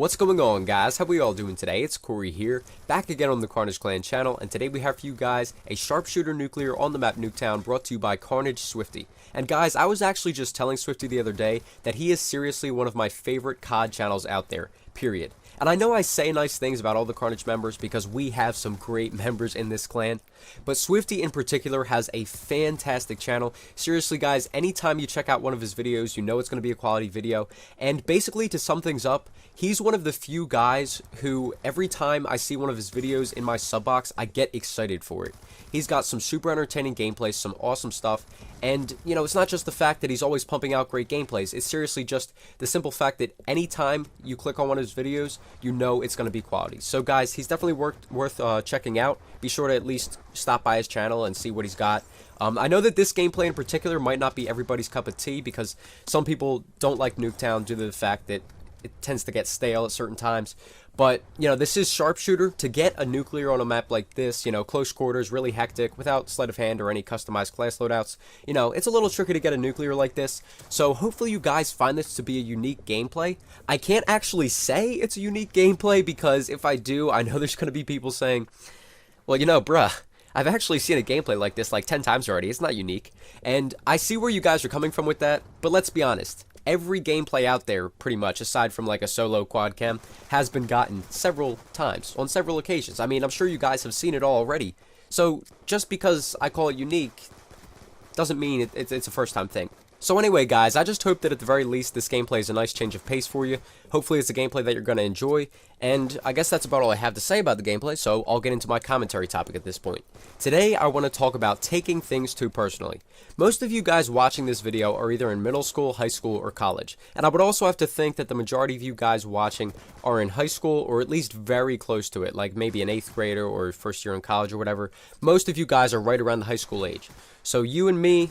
What's going on, guys? How we all doing today? It's Corey here, back again on the Carnage Clan channel, and today we have for you guys a Sharpshooter Nuclear on the map Nuketown, brought to you by KARNAGE Swifty. And guys, I was actually just telling Swifty the other day that he is seriously one of my favorite COD channels out there, period. And I know I say nice things about all the Carnage members because we have some great members in this clan, but Swifty in particular has a fantastic channel. Seriously guys, anytime you check out one of his videos, you know it's going to be a quality video. And basically, to sum things up, he's one of the few guys who every time I see one of his videos in my sub box, I get excited for it. He's got some super entertaining gameplays, some awesome stuff, and, you know, it's not just the fact that he's always pumping out great gameplays, it's seriously just the simple fact that anytime you click on one of his videos, you know it's going to be quality. So guys, he's definitely worth checking out. Be sure to at least stop by his channel and see what he's got. I know that this gameplay in particular might not be everybody's cup of tea because some people don't like Nuketown due to the fact that it tends to get stale at certain times. But, you know, this is Sharpshooter. To get a nuclear on a map like this, you know, close quarters, really hectic, without sleight of hand or any customized class loadouts, you know, it's a little tricky to get a nuclear like this. So hopefully you guys find this to be a unique gameplay. I can't actually say it's a unique gameplay because if I do, I know there's going to be people saying, well, you know, bruh, I've actually seen a gameplay like this like 10 times already. It's not unique. And I see where you guys are coming from with that, but let's be honest. Every gameplay out there, pretty much, aside from like a solo quad cam, has been gotten several times, on several occasions. I mean, I'm sure you guys have seen it all already. So, just because I call it unique, doesn't mean it's a first time thing. So anyway, guys, I just hope that at the very least this gameplay is a nice change of pace for you. Hopefully it's a gameplay that you're going to enjoy, and I guess that's about all I have to say about the gameplay, so I'll get into my commentary topic at this point. Today, I want to talk about taking things too personally. Most of you guys watching this video are either in middle school, high school, or college, and I would also have to think that the majority of you guys watching are in high school, or at least very close to it, like maybe an 8th grader or first year in college or whatever. Most of you guys are right around the high school age. So you and me,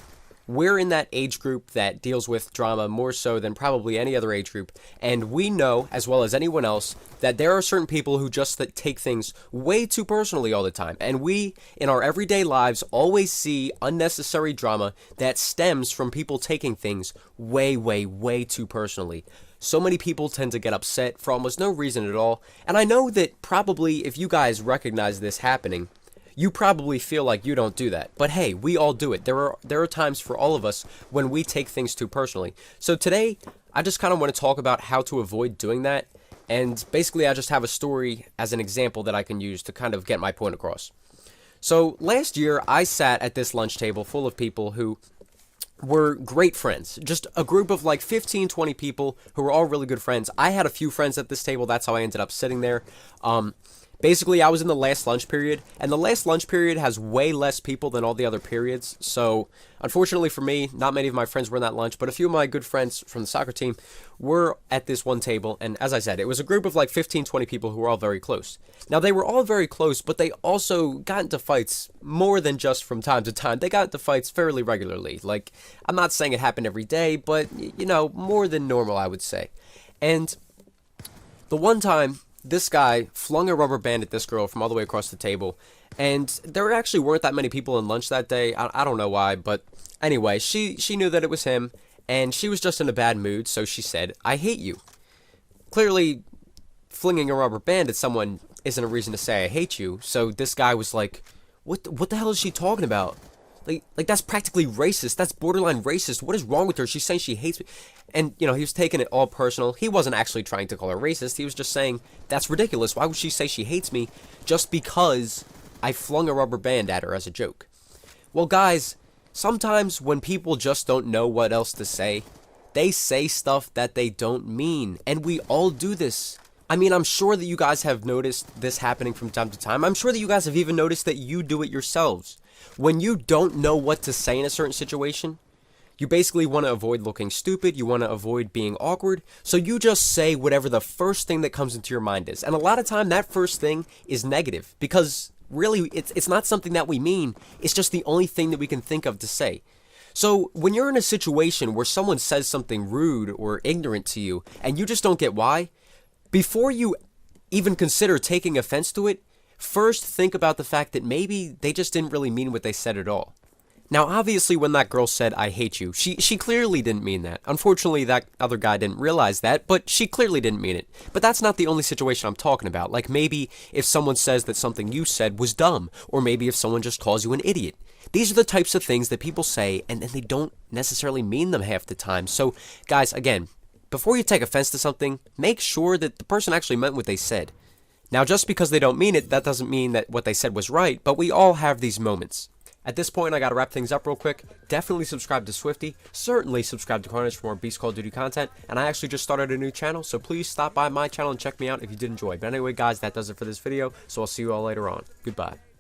we're in that age group that deals with drama more so than probably any other age group, and we know, as well as anyone else, that there are certain people who just take things way too personally all the time, and we, in our everyday lives, always see unnecessary drama that stems from people taking things way too personally. So many people tend to get upset for almost no reason at all, and I know that probably if you guys recognize this happening, you probably feel like you don't do that, but hey, we all do it. There are times for all of us when we take things too personally. So today, I just kind of want to talk about how to avoid doing that, and basically I just have a story as an example that I can use to kind of get my point across. So last year, I sat at this lunch table full of people who were great friends. Just a group of like 15, 20 people who were all really good friends. I had a few friends at this table, that's how I ended up sitting there. Basically, I was in the last lunch period, and the last lunch period has way less people than all the other periods, so unfortunately for me, not many of my friends were in that lunch, but a few of my good friends from the soccer team were at this one table, and as I said, it was a group of like 15, 20 people who were all very close. Now, they were all very close, but they also got into fights more than just from time to time. They got into fights fairly regularly. Like, I'm not saying it happened every day, but, you know, more than normal, I would say. And the one time, this guy flung a rubber band at this girl from all the way across the table, and there actually weren't that many people in lunch that day. I don't know why, but anyway, she knew that it was him, and she was just in a bad mood, so she said, "I hate you." Clearly, flinging a rubber band at someone isn't a reason to say I hate you, so this guy was like, what the hell is she talking about? Like that's practically racist. That's borderline racist. What is wrong with her? She's saying she hates me. And, you know, he was taking it all personal. He wasn't actually trying to call her racist. He was just saying, that's ridiculous. Why would she say she hates me just because I flung a rubber band at her as a joke? Well, guys, sometimes when people just don't know what else to say, they say stuff that they don't mean. And we all do this. I mean, I'm sure that you guys have noticed this happening from time to time. I'm sure that you guys have even noticed that you do it yourselves. When you don't know what to say in a certain situation, you basically want to avoid looking stupid, you want to avoid being awkward, so you just say whatever the first thing that comes into your mind is. And a lot of time, that first thing is negative, because really, it's not something that we mean, it's just the only thing that we can think of to say. So when you're in a situation where someone says something rude or ignorant to you, and you just don't get why, before you even consider taking offense to it, first think about the fact that maybe they just didn't really mean what they said at all. Now, obviously, when that girl said, "I hate you," she clearly didn't mean that. Unfortunately, that other guy didn't realize that, but she clearly didn't mean it. But that's not the only situation I'm talking about. Like, maybe if someone says that something you said was dumb, or maybe if someone just calls you an idiot. These are the types of things that people say, and they don't necessarily mean them half the time. So, guys, again, before you take offense to something, make sure that the person actually meant what they said. Now, just because they don't mean it, that doesn't mean that what they said was right, but we all have these moments. At this point, I gotta wrap things up real quick. Definitely subscribe to Swifty. Certainly subscribe to Carnage for more Beast Call of Duty content. And I actually just started a new channel, so please stop by my channel and check me out if you did enjoy. But anyway, guys, that does it for this video, so I'll see you all later on. Goodbye.